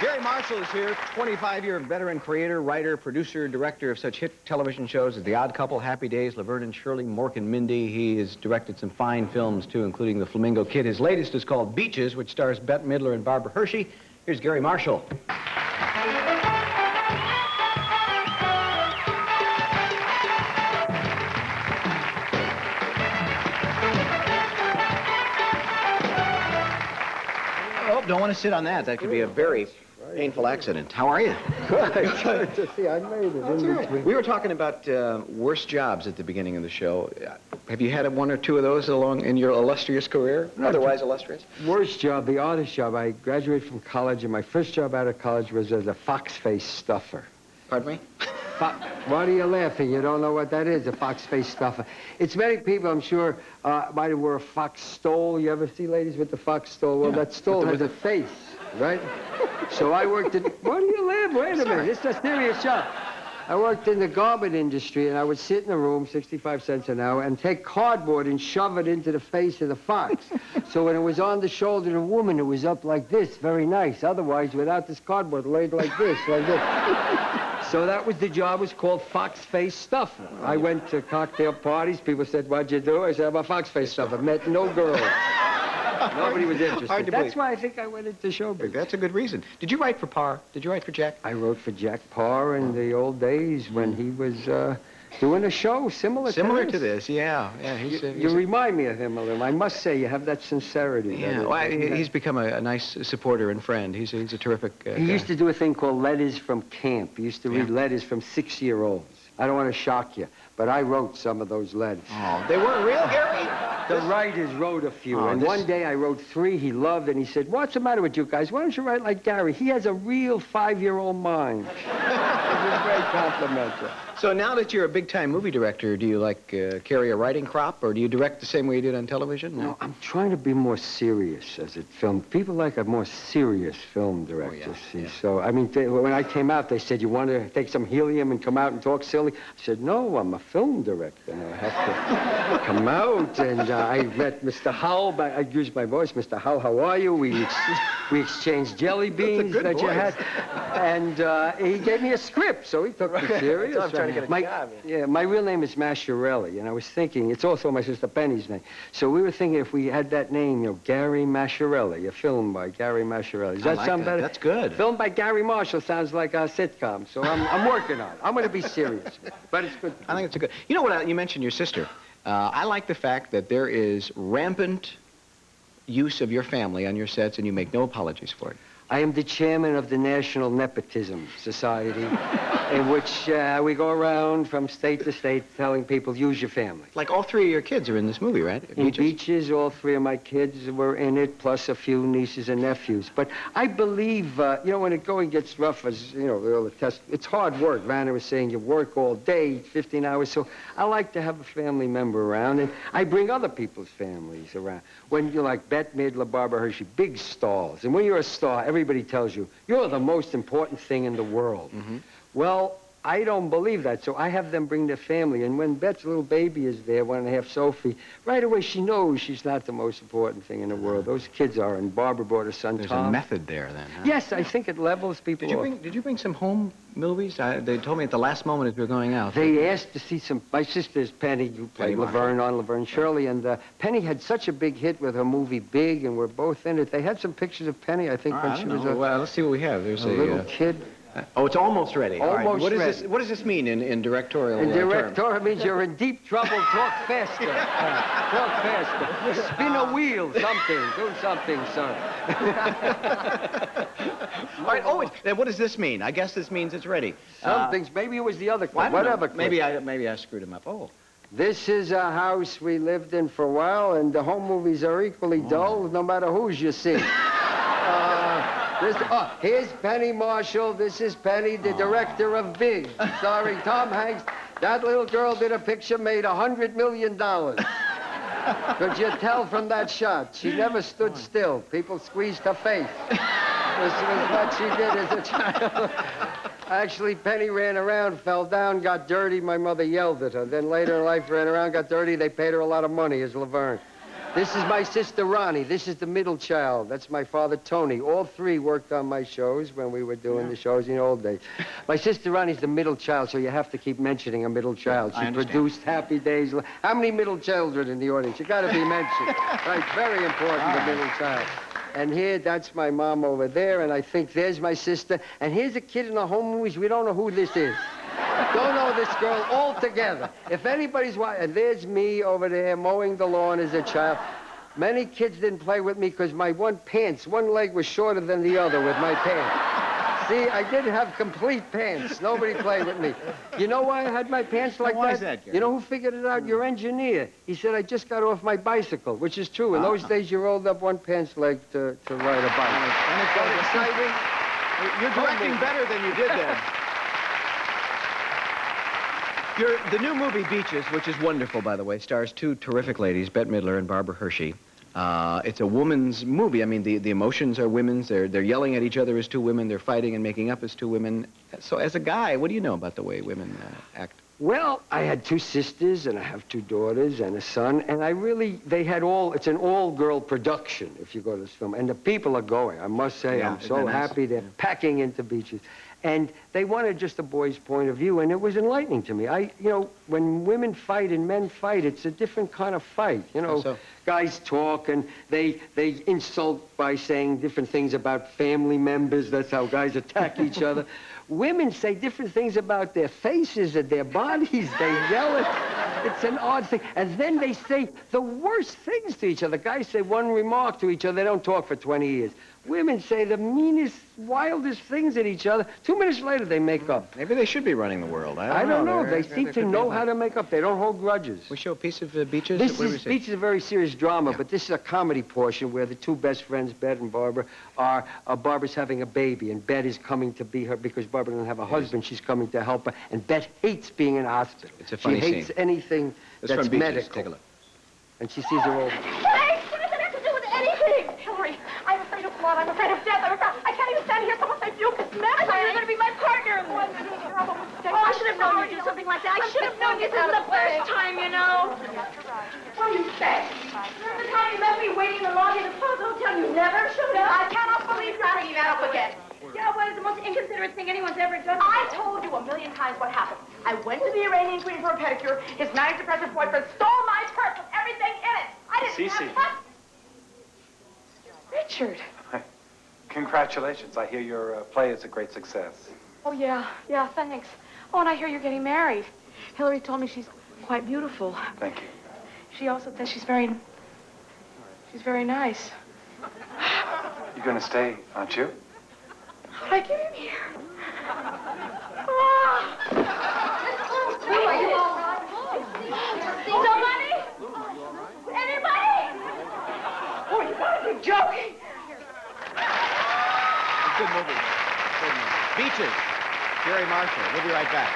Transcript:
Gary Marshall is here, 25-year veteran creator, writer, producer, director of such hit television shows as The Odd Couple, Happy Days, Laverne and Shirley, Mork and Mindy. He has directed some fine films, too, including The Flamingo Kid. His latest is called Beaches, which stars Bette Midler and Barbara Hershey. Here's Gary Marshall. Oh, don't want to sit on that. That could be a very painful accident. How are you? Good. Good to see. I made it. Right. We were talking about worst jobs at the beginning of the show. Have you had one or two of those along in your illustrious career? Otherwise illustrious? Worst job, the oddest job. I graduated from college, and my first job out of college was as a fox face stuffer. Pardon me? Why are you laughing? You don't know what that is, a fox face stuffer. It's many people, I'm sure, might have wore a fox stole. You ever see ladies with the fox stole? Well, that stole has a face, right? So I worked at... Why do you laugh? Wait a minute. It's a serious job. I worked in the garment industry, and I would sit in a room, 65 cents an hour, and take cardboard and shove it into the face of the fox. So when it was on the shoulder of a woman, it was up like this, very nice. Otherwise, without this cardboard, laid like this, like this. So that was the job. It was called fox face stuffer. I went to cocktail parties. People said, "What'd you do?" I said, "I'm a fox face stuffer." Met no girls. Nobody was interested. That's why I think I went into showbiz. That's a good reason. Did you write for Parr? Did you write for Jack? I wrote for Jack Parr in the old days when he was doing a show similar to this. Yeah. You remind me of him a little. I must say, you have that sincerity. Yeah, well, he's become a nice supporter and friend. He's a terrific He guy. used to do a thing called letters from camp. He used to read letters from 6-year-olds. I don't want to shock you, but I wrote some of those letters. Oh, they weren't real, Gary? The writers wrote a few, and one day I wrote 3 he loved, and he said, "What's the matter with you guys? Why don't you write like Gary? He has a real 5-year-old mind." It was a great compliment. So now that you're a big-time movie director, do you, carry a writing crop, or do you direct the same way you did on television? No, I'm trying to be more serious as a film. People like a more serious film director, see. So, I mean, when I came out, they said, "You want to take some helium and come out and talk silly?" I said, "No, I'm a film director, and I have to come out." And I met Mr. Howell. I used my voice. "Mr. Howell, how are you?" We exchanged jelly beans that you had. And he gave me a script, so he took me serious. I'm trying to get a job. Yeah, my real name is Masciarelli, and I was thinking, it's also my sister Penny's name. So we were thinking if we had that name, Gary Masciarelli, a film by Gary Masciarelli. Does that sound better? That's good. Film by Gary Marshall sounds like a sitcom, so I'm working on it. I'm going to be serious, but it's good. I think it's a good... You know what, you mentioned your sister. I like the fact that there is rampant use of your family on your sets, and you make no apologies for it. I am the chairman of the National Nepotism Society, in which we go around from state to state telling people, use your family. Like all 3 of your kids are in this movie, right? In Beaches, all 3 of my kids were in it, plus a few nieces and nephews. But I believe, when it going gets rough, as, the test, it's hard work. Vanna was saying you work all day, 15 hours, so I like to have a family member around, and I bring other people's families around. When you're like Bette Midler, Barbara Hershey, big stars, and when you're a star, everybody tells you, you're the most important thing in the world. Mm-hmm. Well, I don't believe that, so I have them bring their family. And when Bette's little baby is there, 1.5, Sophie, right away she knows she's not the most important thing in the world. Those kids are, and Barbara brought her son, Tom. There's a method there, then, huh? Yes, I think it levels people Did you bring some home movies? They told me at the last moment as we were going out. They asked to see some... My sister's Penny, who played Laverne on Laverne Shirley, and Penny had such a big hit with her movie Big, and we're both in it. They had some pictures of Penny, I think, when she was well, let's see what we have. There's a little kid. Oh, it's almost ready. Almost ready. What does this mean in directorial terms? In directorial means you're in deep trouble. Talk faster. Talk faster. Spin a wheel. Something. Do something, sir. All right. Oh, what does this mean? I guess this means it's ready. Some things. Maybe it was the other clip. Whatever. Maybe I screwed him up. Oh. This is a house we lived in for a while, and the home movies are equally dull, no matter whose you see. Here's Penny Marshall. This is Penny, the director of Big, starring Tom Hanks. That little girl did a picture made $100 million. Could you tell from that shot? She never stood still. People squeezed her face. This was what she did as a child. Actually, Penny ran around, fell down, got dirty. My mother yelled at her. Then later in life, ran around, got dirty. They paid her a lot of money as Laverne. This is my sister Ronnie. This is the middle child. That's my father Tony. All three worked on my shows when we were doing the shows in the old days. My sister Ronnie's the middle child, so you have to keep mentioning a middle child. She produced Happy Days. How many middle children in the audience? You got to be mentioned. Right, very important, the middle child. And here, that's my mom over there, and I think there's my sister. And here's a kid in the home movies. We don't know who this is. Don't know this girl altogether. If anybody's watching, and there's me over there mowing the lawn as a child. Many kids didn't play with me because my one leg was shorter than the other with my pants. See, I didn't have complete pants. Nobody played with me. You know why I had my pants like that? Why is that, Gary? You know who figured it out? Your engineer. He said, I just got off my bicycle, which is true. In those days, you rolled up one pants leg to ride a bike. And it's so exciting. You're directing better than you did then. The new movie, Beaches, which is wonderful, by the way, stars two terrific ladies, Bette Midler and Barbara Hershey. It's a woman's movie. I mean, the emotions are women's. They're yelling at each other as two women. They're fighting and making up as two women. So as a guy, what do you know about the way women act? Well, I had two sisters, and I have two daughters and a son, and it's an all-girl production, if you go to this film. And the people are going, I must say. I'm so happy they're packing into Beaches. And they wanted just a boy's point of view, and it was enlightening to me. When women fight and men fight, it's a different kind of fight. Guys talk, and they insult by saying different things about family members. That's how guys attack each other. Women say different things about their faces and their bodies. They yell it. It's an odd thing. And then they say the worst things to each other. Guys say one remark to each other. They don't talk for 20 years. Women say the meanest, wildest things at each other. 2 minutes later, they make up. Maybe they should be running the world. I don't know. They seem to know how to make up. They don't hold grudges. We show a piece of Beaches? Beaches is a very serious drama, but this is a comedy portion where the two best friends, Bette and Barbara, Barbara's having a baby, and Bette is coming to be her because Barbara doesn't have a husband. She's coming to help her, and Bette hates being in a hospital. It's a funny scene. She hates anything that's medical. Take a look. And she sees her old... Hey, what does that have to do with anything? Hillary, I'm afraid of blood. I'm afraid of death. I can't even stand here. Someone say puke. It's medicine. You're going to be my partner in this. Oh, I should have known you'd do something like that. I should have known this isn't the first time, you know. What do you say? The time you left me waiting in the lobby of the Plaza Hotel, you never showed up. I cannot believe you're bringing that up again. Yeah, well, it's the most inconsiderate thing anyone's ever done. I told you a million times what happened. I went to the Iranian queen for a pedicure. His manic depressive boyfriend stole my purse with everything in it. I didn't have fun. Richard. Congratulations. I hear your play is a great success. Oh, yeah, thanks. Oh, and I hear you're getting married. Hillary told me she's quite beautiful. Thank you. She also says she's very nice. You're going to stay, aren't you? How did I get in here? Oh. Are you all right? Somebody? Anybody? Oh, you gotta be joking. Good movie. Beaches. Jerry Marshall. We'll be right back.